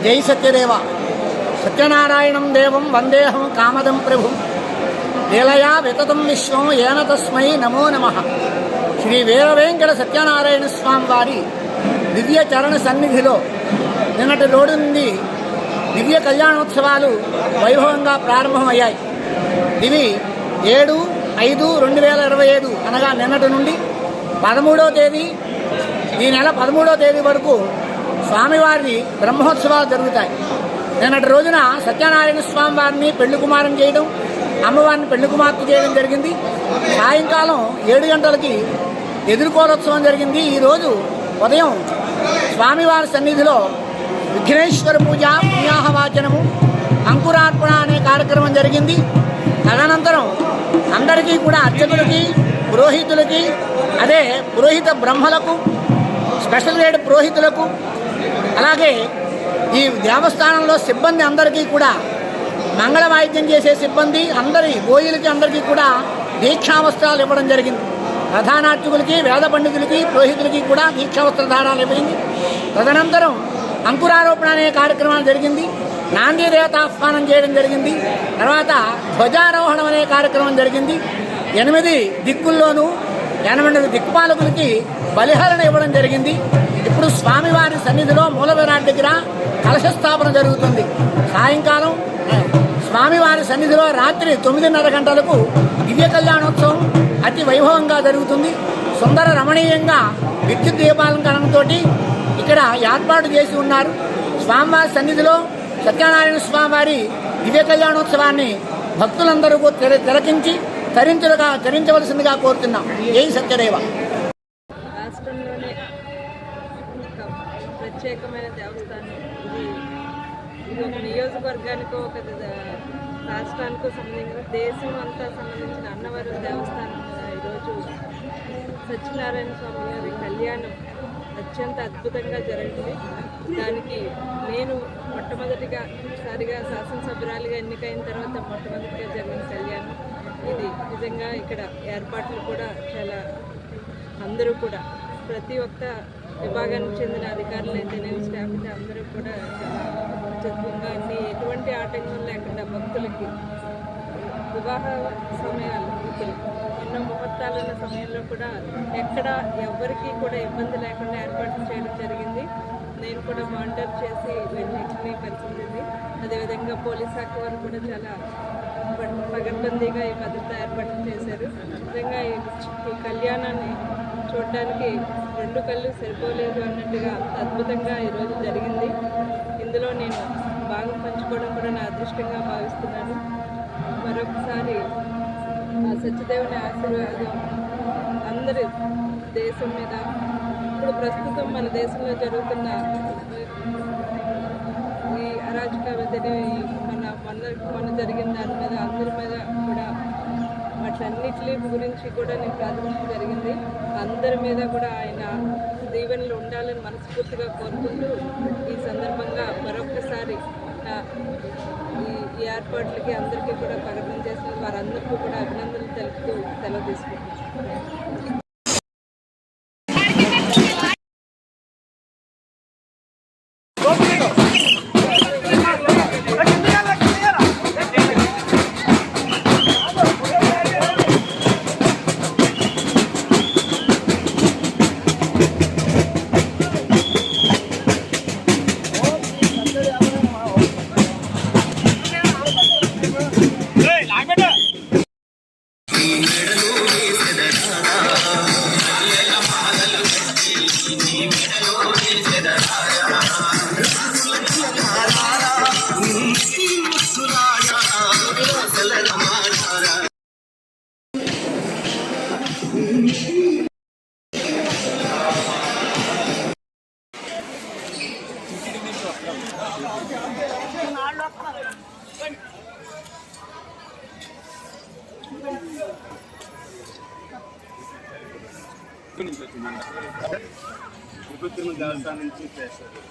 జై సత్యదేవ. సత్యనారాయణం దేవం వందేహం కామదం ప్రభుం లీలయా వితతం విశ్వం ఏన తస్మై నమో నమః. శ్రీ వీరవేంకట సత్యనారాయణ స్వామి వారి దివ్య చరణ సన్నిధిలో నిన్నటి రోజు నుండి దివ్య కళ్యాణోత్సవాలు వైభవంగా ప్రారంభమయ్యాయి. ఇవి 7/5/2027 అనగా నిన్నటి నుండి 13వ తేదీ, ఈ నెల 13వ తేదీ వరకు స్వామివారి బ్రహ్మోత్సవాలు జరుగుతాయి. నిన్నటి రోజున సత్యనారాయణ స్వామి వారిని పెళ్లి కుమారం చేయడం, అమ్మవారిని పెళ్లి కుమార్తె చేయడం జరిగింది. సాయంకాలం 7 గంటలకి ఎదుర్కోలోత్సవం జరిగింది. ఈరోజు ఉదయం స్వామివారి సన్నిధిలో విఘ్నేశ్వర పూజ, పుణ్యాహవాచనము, అంకురార్పణ అనే కార్యక్రమం జరిగింది. తదనంతరం అందరికీ కూడా అర్చకులకి, పురోహితులకి, అదే పురోహిత బ్రహ్మలకు, స్పెషల్ గ్రేడ్ పురోహితులకు, అలాగే ఈ దేవస్థానంలో సిబ్బంది అందరికీ కూడా, మంగళ వాయిద్యం చేసే సిబ్బంది అందరి బోయిలకి అందరికీ కూడా దీక్షావస్త్రాలు ఇవ్వడం జరిగింది. ప్రధానార్చకులకి, వేద పండితులకి, పురోహితులకి కూడా దీక్షావస్త్ర ధారాలు ఇవ్వడింది. తదనంతరం అంకురారోపణ అనే కార్యక్రమాలు జరిగింది. నాంది దేవతాహ్వానం చేయడం జరిగింది. తర్వాత ధ్వజారోహణం అనే కార్యక్రమం జరిగింది. 8 దిక్కుల్లోనూ 8 దిక్పాలకులకి బలిహరణ ఇవ్వడం జరిగింది. ఇప్పుడు స్వామివారి సన్నిధిలో మూలవిరాట్ దగ్గర కలశస్థాపన జరుగుతుంది. సాయంకాలం స్వామివారి సన్నిధిలో రాత్రి 9:30 గంటలకు దివ్య కళ్యాణోత్సవం అతి వైభవంగా జరుగుతుంది. సుందర రమణీయంగా విద్యుత్ దీపాలంకరణంతో ఇక్కడ ఏర్పాటు చేసి ఉన్నారు. స్వామివారి సన్నిధిలో సత్యనారాయణ స్వామివారి దివ్య కళ్యాణోత్సవాన్ని భక్తులందరూ తిలకించి తరించవలసిందిగా కోరుతున్నాం. జై సత్యదేవ. రాష్ట్రంలోనే ప్రత్యేకమైన దేవస్థానం ఇది ఒక నియోజకవర్గానికి, ఒక రాష్ట్రానికి సంబంధించిన, దేశం అంతా సంబంధించిన అన్నవరం దేవస్థానం ఈరోజు సత్యనారాయణ స్వామి గారి కళ్యాణం అత్యంత అద్భుతంగా జరిగింది. దానికి నేను మొట్టమొదటిసారిగా శాసనసభ్యురాలిగా ఎన్నికైన తర్వాత మొట్టమొదటిగా జరిగిన కళ్యాణం ఇది. నిజంగా ఇక్కడ ఏర్పాట్లు కూడా చాలా, అందరూ కూడా ప్రతి ఒక్క విభాగానికి చెందిన అధికారులు అయితేనే, స్టాఫ్ అయితే అందరూ కూడా చాలా చదువుగా అన్ని ఎటువంటి ఆటంకం లేకుండా భక్తులకి వివాహ సమయాలు, ఇప్పుడు ఎన్నో ముహూర్తాలున్న సమయంలో కూడా ఎక్కడ ఎవరికి కూడా ఇబ్బంది లేకుండా ఏర్పాట్లు చేయడం జరిగింది. నేను కూడా మానిటర్ చేసి వీటిని పరిశీలించింది. అదేవిధంగా పోలీస్ శాఖ వారు కూడా చాలా పగడ్బందీగా ఈ భద్రత ఏర్పాట్లు చేశారు. నిజంగా ఈ కళ్యాణాన్ని చూడడానికి 2 కళ్ళు సరిపోలేదు అన్నట్టుగా అంత అద్భుతంగా ఈరోజు జరిగింది. ఇందులో నేను భాగం పంచుకోవడం కూడా నా అదృష్టంగా భావిస్తున్నాను. మరొకసారి సత్యదేవుని ఆశీర్వాదం అందరి దేశం మీద, ఇప్పుడు ప్రస్తుతం మన దేశంలో జరుగుతున్న ఈ అరాచకాలతోనే మన జరిగిన దాని మీద, అందరి మీద కూడా, వాటన్నిటి గురించి కూడా నేను ప్రార్థించడం జరిగింది. అందరి మీద కూడా ఆయన దీవెనలు ఉండాలని మనస్ఫూర్తిగా కోరుకుంటూ ఈ సందర్భంగా మరొక్కసారి ఈ ఏర్పాట్లకి అందరికీ కూడా ప్రకటన చేసిన వారందరికీ కూడా అభినందనలు తెలుపుతూ సెలవు తీసుకుంటున్నాను. దేవస్థానం నుంచి చేస్తారు.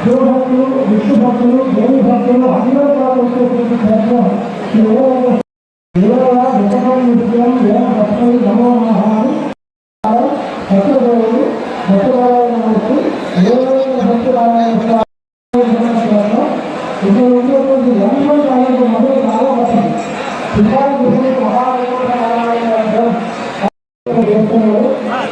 శివభక్తులు విష్ణు భక్తులు దేవి భక్తులు అందరూ కూడా వచ్చేటువంటి క్షేత్రం నమో సత్యదేవుడు సత్యనారాయణ మూర్తి సత్యనారాయణ ఇక్కడ ఉండేటువంటి లంకం కాలంలో మొదలు కాలవచ్చి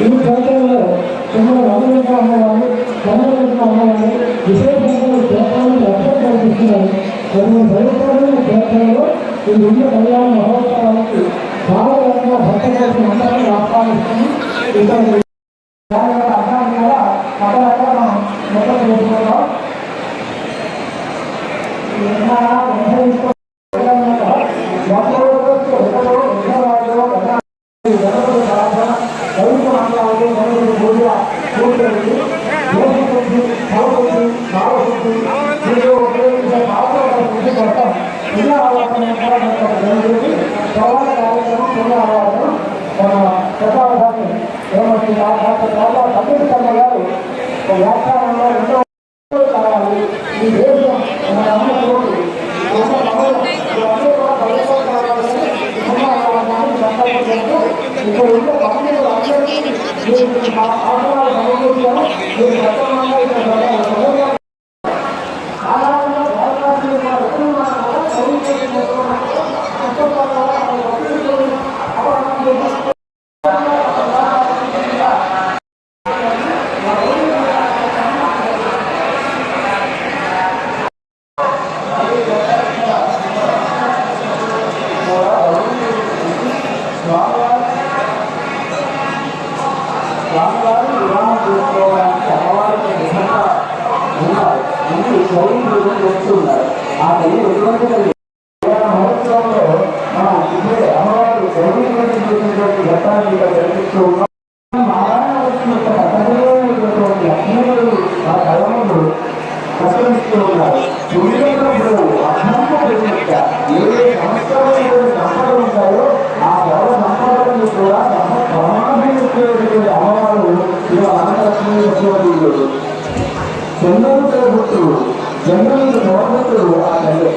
ఈ ప్రాంతంలో తొమ్మిది వందలుగా అమ్మవారు వందలుగా అమ్మవారు విశేషంగా క్షేత్రాన్ని రక్షణ కల్పిస్తున్నారు. కొన్ని ప్రభుత్వాలు క్షేత్రంలో ఈ రెండు కళ్యాణ మహోత్సవానికి భాగంగా భక్త కోసం అందరినీ ఆహ్వానిస్తుంది. ఇక్కడ అర్థం కూడా అక్కడక్కడ మనం మొత్తం చేసుకుంటాం. వ్యాఖ్యానంలో ఎంతో కావాలి. ఈ దేశం మన అమ్మకోటి ఇక్కడ ఉండే భక్తులు అందరికీ ఆహ్వానాలు సమకూర్చారు. మీరు ప్రథమంగా ఇక్కడ స్వామివారు వివాహం చేసుకోవడానికి అమ్మవారికి నిజంగా ఉన్నారు. ముందు సౌందర్యం చేస్తున్నారు. ఆ తల్లి ఎటువంటి మహోత్సవంలో మనం ఇప్పుడే అమ్మవారు సౌందర్యం చేసినటువంటి ఘట్టాన్ని జరిపిస్తూ ఉన్నాం. నారాయణ వచ్చిన కథమైనటువంటి లక్ష్మణుడు ఆ కళములు ప్రసరిస్తూ ఉన్నారు. తుమ్మినప్పుడు అర్థంతో పెట్టినట్ట ఏ సంస్కరమైనటువంటి సంపదలు ఉంటాయో ఆ సర్వ సంపదలను కూడా ప్రమాదమైనటువంటి అమ్మవారు ఇలా అనంతలక్ష్మి చెన్నూరు పుత్రుడు చెన్నూరు భగవంతుడు ఆ తల్లి